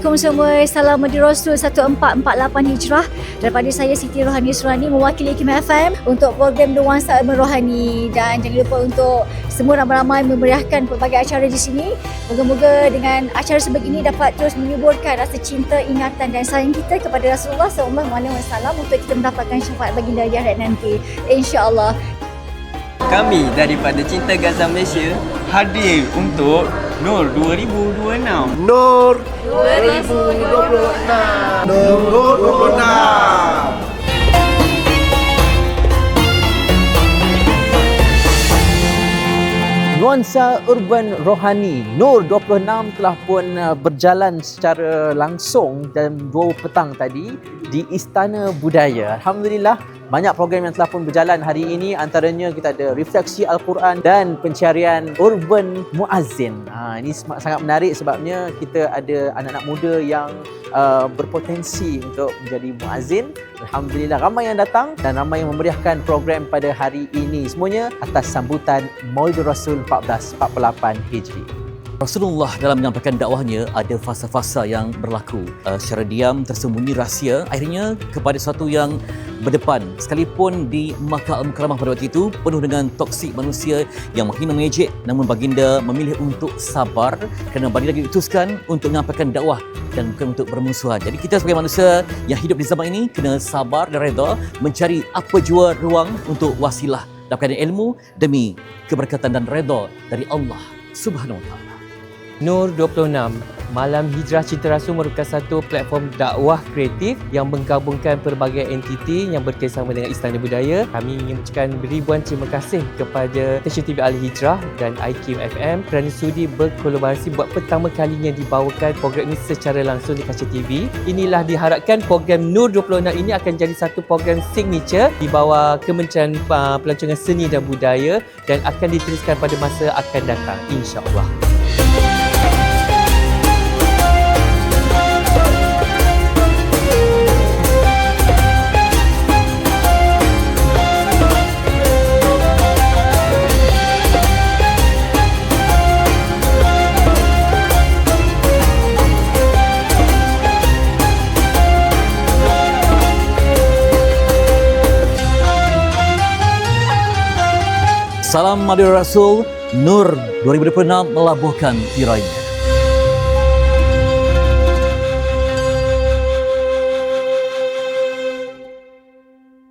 Assalamualaikum semua. Salam Madinah Rasul 1448 Hijrah. Daripada saya Siti Rohani Surani mewakili Kim FM untuk program Nuansa Ilmu Rohani. Dan jangan lupa untuk semua ramai-ramai memeriahkan pelbagai acara di sini. Moga-moga dengan acara sebegini dapat terus menyuburkan rasa cinta, ingatan dan sayang kita kepada Rasulullah SAW untuk kita mendapatkan syafaat baginda di akhirat nanti. InsyaAllah. Kami daripada Cinta Gaza Malaysia hadir untuk Nur 2026. Nur 2026. Nur 2026. Nuansa Urban Rohani Nur 26 telah pun berjalan secara langsung jam 2 petang tadi di Istana Budaya. Alhamdulillah, banyak program yang telah pun berjalan hari ini. Antaranya kita ada refleksi Al-Quran dan pencarian Urban Muazzin. Ini sangat menarik sebabnya kita ada anak-anak muda yang berpotensi untuk menjadi muazzin. Alhamdulillah, ramai yang datang dan ramai yang memeriahkan program pada hari ini. Semuanya atas sambutan Maulid Rasul 1448 Hijri. Rasulullah dalam menyampaikan dakwahnya ada fasa-fasa yang berlaku secara diam, tersembunyi, rahsia, akhirnya kepada sesuatu yang berdepan. Sekalipun di Makkah Al-Mukarramah pada waktu itu penuh dengan toksik manusia yang menghina mengejek, namun baginda memilih untuk sabar kerana baginda diutuskan untuk menyampaikan dakwah dan bukan untuk bermusuhan. Jadi kita sebagai manusia yang hidup di zaman ini kena sabar dan redha mencari apa jua ruang untuk wasilah dapatkan ilmu demi keberkatan dan redha dari Allah Subhanahu Wa Taala. Nur 26 Malam Hijrah Cinta Rasul merupakan satu platform dakwah kreatif yang menggabungkan pelbagai entiti yang bekerjasama dengan Istana Budaya. Kami ingin mengucapkan ribuan terima kasih kepada Stesen TV Al Hijrah dan iKIM FM kerana sudi berkolaborasi buat pertama kalinya dibawakan program ini secara langsung di kaca TV. Inilah diharapkan program Nur 26 ini akan jadi satu program signature di bawah Kementerian Pelancongan Seni dan Budaya dan akan diteruskan pada masa akan datang, insya-Allah. Salam Madinah Rasul, Nur 2026 melabuhkan tirainya.